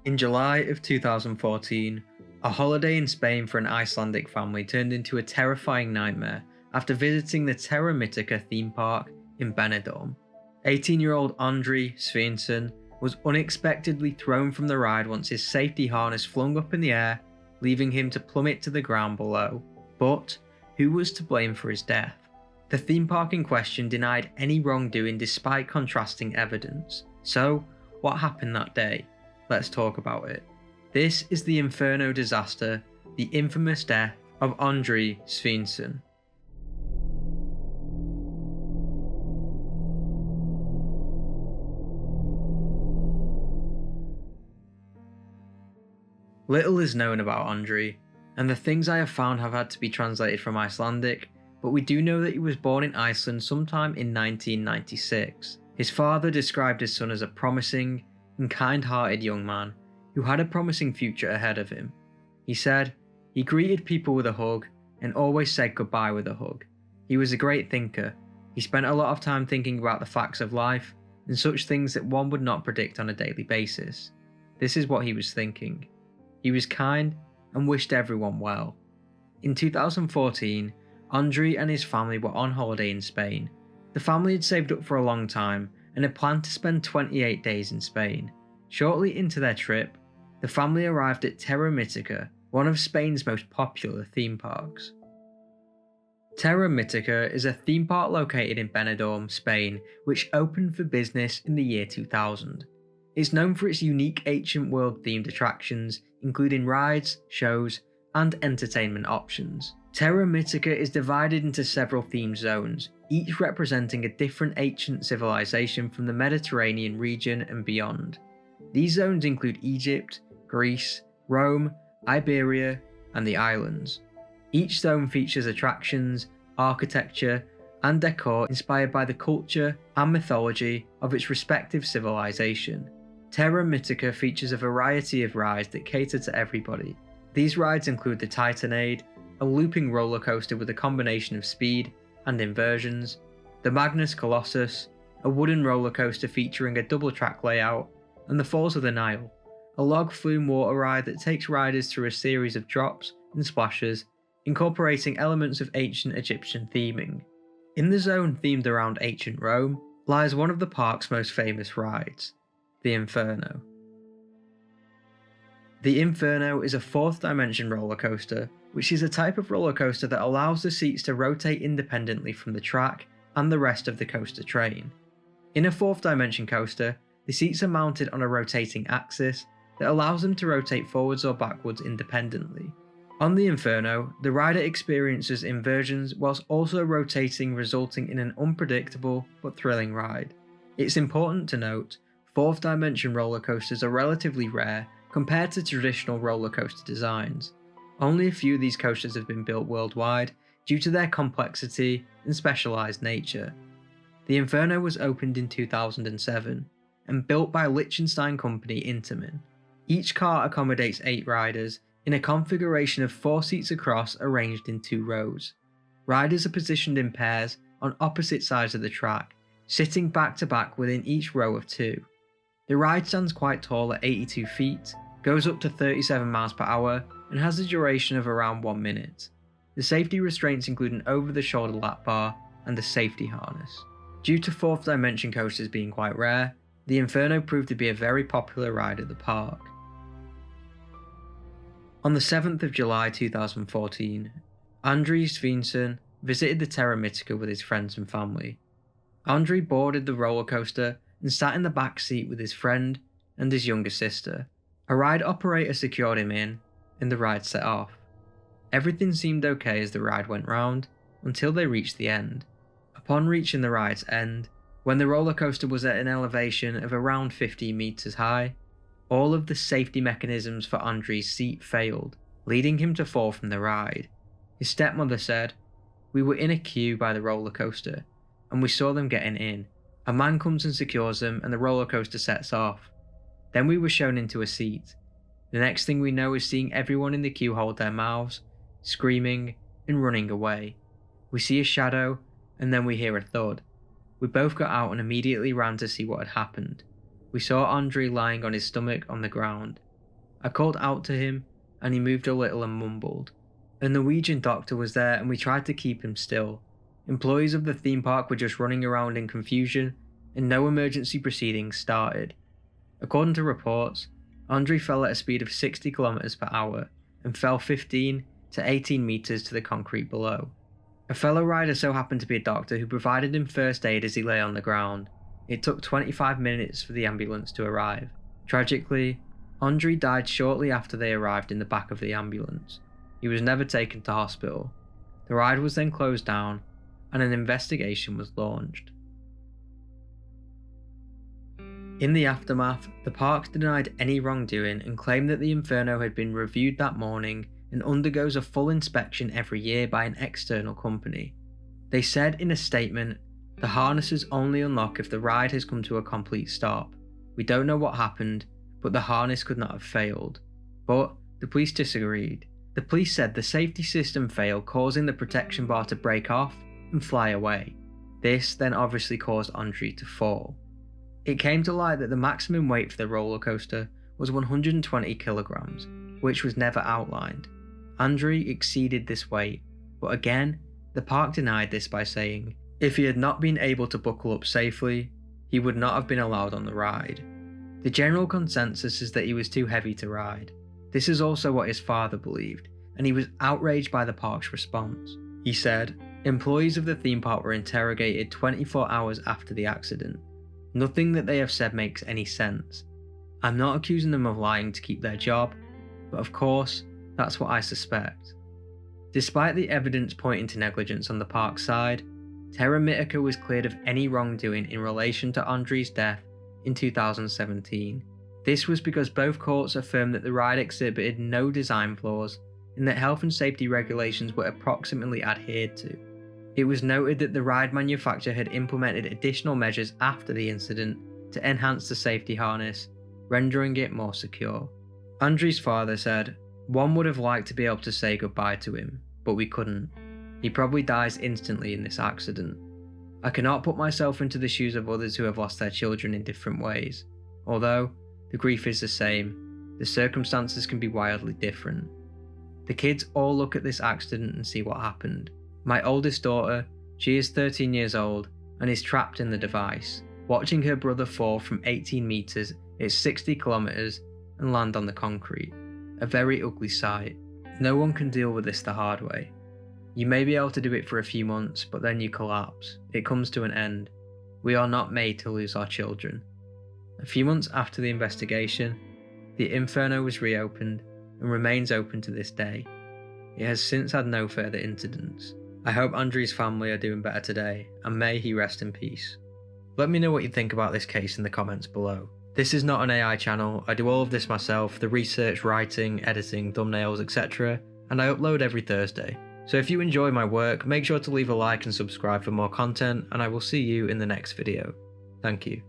In July of 2014, a holiday in Spain for an Icelandic family turned into a terrifying nightmare after visiting the Terra Mitica theme park in Benidorm. 18-year-old Andri Sveinsson was unexpectedly thrown from the ride once his safety harness flung up in the air, leaving him to plummet to the ground below. But who was to blame for his death? The theme park in question denied any wrongdoing despite contrasting evidence. So, what happened that day? Let's talk about it. This is the Inferno Disaster, the infamous death of Andri Sveinsson. Little is known about Andri, and the things I have found have had to be translated from Icelandic, but we do know that he was born in Iceland sometime in 1996. His father described his son as a promising and kind-hearted young man who had a promising future ahead of him. He said, he greeted people with a hug and always said goodbye with a hug. He was a great thinker. He spent a lot of time thinking about the facts of life and such things that one would not predict on a daily basis. This is what he was thinking. He was kind and wished everyone well. In 2014, Andri and his family were on holiday in Spain. The family had saved up for a long time and had planned to spend 28 days in Spain. Shortly into their trip, the family arrived at Terra Mitica, one of Spain's most popular theme parks. Terra Mitica is a theme park located in Benidorm, Spain, which opened for business in the year 2000. It's known for its unique ancient world themed attractions, including rides, shows, and entertainment options. Terra Mitica is divided into several themed zones, each representing a different ancient civilization from the Mediterranean region and beyond. These zones include Egypt, Greece, Rome, Iberia, and the islands. Each zone features attractions, architecture, and decor inspired by the culture and mythology of its respective civilization. Terra Mitica features a variety of rides that cater to everybody. These rides include the Titanade, a looping roller coaster with a combination of speed and inversions, the Magnus Colossus, a wooden roller coaster featuring a double track layout, and the Falls of the Nile, a log flume water ride that takes riders through a series of drops and splashes, incorporating elements of ancient Egyptian theming. In the zone themed around ancient Rome lies one of the park's most famous rides, the Inferno. The Inferno is a fourth dimension roller coaster, which is a type of roller coaster that allows the seats to rotate independently from the track and the rest of the coaster train. In a fourth dimension coaster, the seats are mounted on a rotating axis that allows them to rotate forwards or backwards independently. On the Inferno, the rider experiences inversions whilst also rotating, resulting in an unpredictable but thrilling ride. It's important to note, fourth dimension roller coasters are relatively rare compared to traditional roller coaster designs. Only a few of these coasters have been built worldwide due to their complexity and specialised nature. The Inferno was opened in 2007 and built by Liechtenstein company Intamin. Each car accommodates 8 riders in a configuration of 4 seats across arranged in 2 rows. Riders are positioned in pairs on opposite sides of the track, sitting back to back within each row of 2. The ride stands quite tall at 82 feet, goes up to 37 miles per hour, and has a duration of around 1 minute. The safety restraints include an over-the-shoulder lap bar and a safety harness. Due to fourth dimension coasters being quite rare, the Inferno proved to be a very popular ride at the park. On the 7th of July 2014, Andri Sveinsson visited the Terra Mitica with his friends and family. Andri boarded the roller coaster and sat in the back seat with his friend and his younger sister. A ride operator secured him in, and the ride set off. Everything seemed okay as the ride went round, until they reached the end. Upon reaching the ride's end, when the roller coaster was at an elevation of around 15 meters high, all of the safety mechanisms for Andri's seat failed, leading him to fall from the ride. His stepmother said, "We were in a queue by the roller coaster, and we saw them getting in. A man comes and secures them, and the roller coaster sets off. Then we were shown into a seat. The next thing we know is seeing everyone in the queue hold their mouths, screaming and running away. We see a shadow, and then we hear a thud. We both got out and immediately ran to see what had happened. We saw Andri lying on his stomach on the ground. I called out to him, and he moved a little and mumbled. A Norwegian doctor was there, and we tried to keep him still. Employees of the theme park were just running around in confusion, and no emergency proceedings started. According to reports, Andri fell at a speed of 60 km per hour and fell 15 to 18 meters to the concrete below. A fellow rider so happened to be a doctor who provided him first aid as he lay on the ground. It took 25 minutes for the ambulance to arrive. Tragically, Andri died shortly after they arrived in the back of the ambulance. He was never taken to hospital. The ride was then closed down, and an investigation was launched. In the aftermath, the park denied any wrongdoing and claimed that the Inferno had been reviewed that morning and undergoes a full inspection every year by an external company. They said in a statement, "The harnesses only unlock if the ride has come to a complete stop. We don't know what happened, but the harness could not have failed." But the police disagreed. The police said the safety system failed, causing the protection bar to break off and fly away. This then obviously caused Andri to fall. It came to light that the maximum weight for the roller coaster was 120 kilograms, which was never outlined. Andri exceeded this weight, but again, the park denied this by saying if he had not been able to buckle up safely, he would not have been allowed on the ride. The general consensus is that he was too heavy to ride. This is also what his father believed, and he was outraged by the park's response. He said, "Employees of the theme park were interrogated 24 hours after the accident. Nothing that they have said makes any sense. I'm not accusing them of lying to keep their job, but of course, that's what I suspect." Despite the evidence pointing to negligence on the park's side, Terra Mitica was cleared of any wrongdoing in relation to Andri's death in 2017. This was because both courts affirmed that the ride exhibited no design flaws and that health and safety regulations were approximately adhered to. It was noted that the ride manufacturer had implemented additional measures after the incident to enhance the safety harness, rendering it more secure. Andri's father said, "One would have liked to be able to say goodbye to him, but we couldn't. He probably dies instantly in this accident. I cannot put myself into the shoes of others who have lost their children in different ways. Although the grief is the same, the circumstances can be wildly different. The kids all look at this accident and see what happened. My oldest daughter, she is 13 years old and is trapped in the device, watching her brother fall from 18 meters at 60 kilometers and land on the concrete. A very ugly sight. No one can deal with this the hard way. You may be able to do it for a few months, but then you collapse. It comes to an end. We are not made to lose our children." A few months after the investigation, the Inferno was reopened and remains open to this day. It has since had no further incidents. I hope Andri's family are doing better today, and may he rest in peace. Let me know what you think about this case in the comments below. This is not an AI channel, I do all of this myself, the research, writing, editing, thumbnails, etc, and I upload every Thursday. So if you enjoy my work, make sure to leave a like and subscribe for more content, and I will see you in the next video. Thank you.